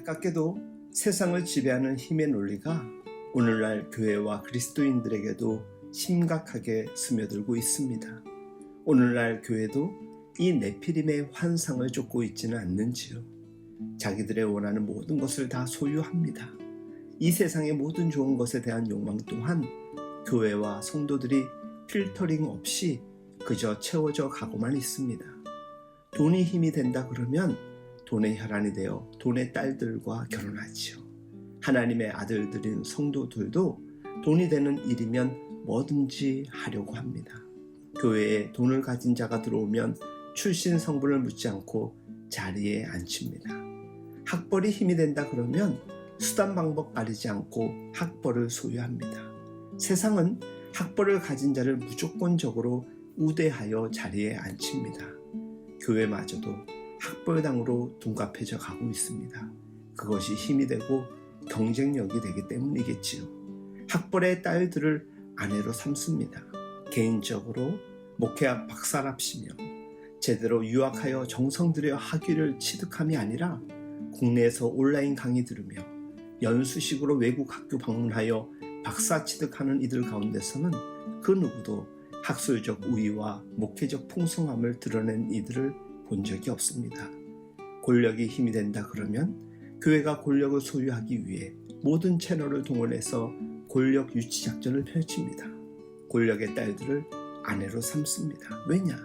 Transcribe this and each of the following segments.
안타깝게도 세상을 지배하는 힘의 논리가 오늘날 교회와 그리스도인들에게도 심각하게 스며들고 있습니다. 오늘날 교회도 이 네피림의 환상을 쫓고 있지는 않는지요. 자기들의 원하는 모든 것을 다 소유합니다. 이 세상의 모든 좋은 것에 대한 욕망 또한 교회와 성도들이 필터링 없이 그저 채워져 가고만 있습니다. 돈이 힘이 된다 그러면 돈의 혈안이 되어 돈의 딸들과 결혼하지요. 하나님의 아들들인 성도들도 돈이 되는 일이면 뭐든지 하려고 합니다. 교회에 돈을 가진 자가 들어오면 출신 성분을 묻지 않고 자리에 앉힙니다. 학벌이 힘이 된다 그러면 수단 방법 가리지 않고 학벌을 소유합니다. 세상은 학벌을 가진 자를 무조건적으로 우대하여 자리에 앉힙니다. 교회마저도 학벌당으로 둔갑해져 가고 있습니다. 그것이 힘이 되고 경쟁력이 되기 때문이겠지요. 학벌의 딸들을 아내로 삼습니다. 개인적으로 목회학 박사랍시며 제대로 유학하여 정성 들여 학위를 취득함이 아니라 국내에서 온라인 강의 들으며 연수식으로 외국 학교 방문하여 박사 취득하는 이들 가운데서는 그 누구도 학술적 우위와 목회적 풍성함을 드러낸 이들을 본 적이 없습니다. 권력이 힘이 된다 그러면 교회가 권력을 소유하기 위해 모든 채널을 동원해서 권력 유치 작전을 펼칩니다. 권력의 딸들을 아내로 삼습니다. 왜냐?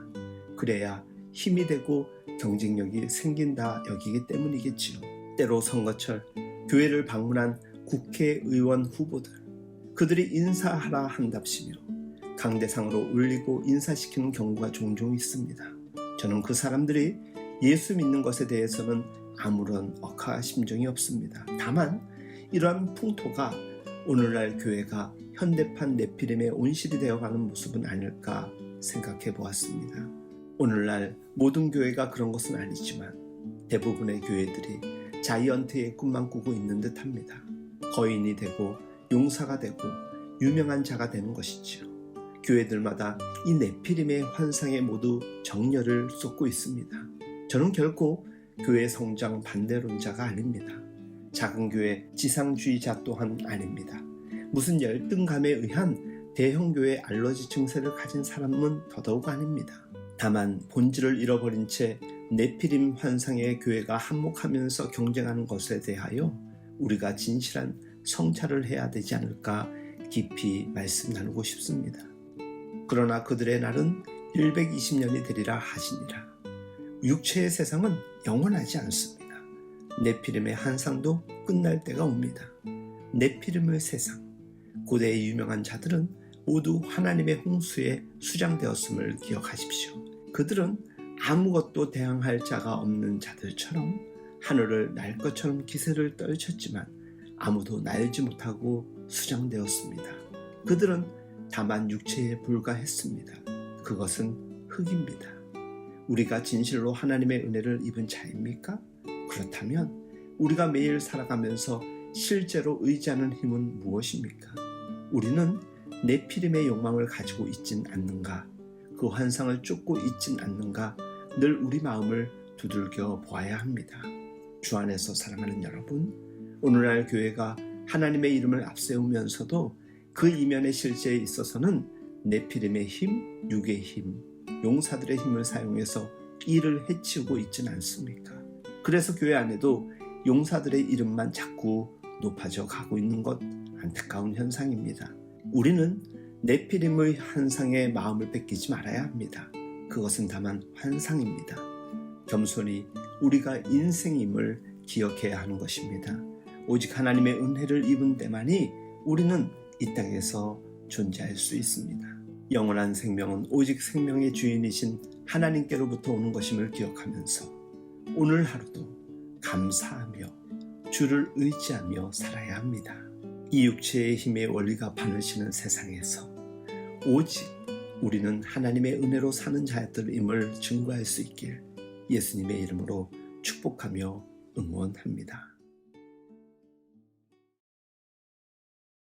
그래야 힘이 되고 경쟁력이 생긴다 여기기 때문이겠지요. 때로 선거철 교회를 방문한 국회의원 후보들, 그들이 인사하라 한답시며 강대상으로 올리고 인사시키는 경우가 종종 있습니다. 저는 그 사람들이 예수 믿는 것에 대해서는 아무런 억하 심정이 없습니다. 다만 이러한 풍토가 오늘날 교회가 현대판 네피림의 온실이 되어가는 모습은 아닐까 생각해 보았습니다. 오늘날 모든 교회가 그런 것은 아니지만 대부분의 교회들이 자이언트의 꿈만 꾸고 있는 듯합니다. 거인이 되고 용사가 되고 유명한 자가 되는 것이지요. 교회들마다 이 네피림의 환상에 모두 정열을 쏟고 있습니다. 저는 결코 교회 성장 반대론자가 아닙니다. 작은 교회 지상주의자 또한 아닙니다. 무슨 열등감에 의한 대형교회 알러지 증세를 가진 사람은 더더욱 아닙니다. 다만 본질을 잃어버린 채 네피림 환상의 교회가 한몫하면서 경쟁하는 것에 대하여 우리가 진실한 성찰을 해야 되지 않을까 깊이 말씀 나누고 싶습니다. 그러나 그들의 날은 120년이 되리라 하시니라. 육체의 세상은 영원하지 않습니다. 네피림의 환상도 끝날 때가 옵니다. 네피림의 세상, 고대의 유명한 자들은 모두 하나님의 홍수에 수장되었음을 기억하십시오. 그들은 아무것도 대항할 자가 없는 자들처럼 하늘을 날 것처럼 기세를 떨쳤지만 아무도 날지 못하고 수장되었습니다. 그들은 다만 육체에 불과했습니다. 그것은 흙입니다. 우리가 진실로 하나님의 은혜를 입은 자입니까? 그렇다면 우리가 매일 살아가면서 실제로 의지하는 힘은 무엇입니까? 우리는 네피림의 욕망을 가지고 있진 않는가? 그 환상을 쫓고 있진 않는가? 늘 우리 마음을 두들겨 보아야 합니다. 주 안에서 사랑하는 여러분, 오늘날 교회가 하나님의 이름을 앞세우면서도 그 이면의 실제에 있어서는 네피림의 힘, 육의 힘, 용사들의 힘을 사용해서 이를 해치우고 있지는 않습니까? 그래서 교회 안에도 용사들의 이름만 자꾸 높아져 가고 있는 것 안타까운 현상입니다. 우리는 네피림의 환상에 마음을 뺏기지 말아야 합니다. 그것은 다만 환상입니다. 겸손히 우리가 인생임을 기억해야 하는 것입니다. 오직 하나님의 은혜를 입은 때만이 우리는 이 땅에서 존재할 수 있습니다. 영원한 생명은 오직 생명의 주인이신 하나님께로부터 오는 것임을 기억하면서 오늘 하루도 감사하며 주를 의지하며 살아야 합니다. 이 육체의 힘의 원리가 바늘치는 세상에서 오직 우리는 하나님의 은혜로 사는 자들임을 증거할 수 있길 예수님의 이름으로 축복하며 응원합니다.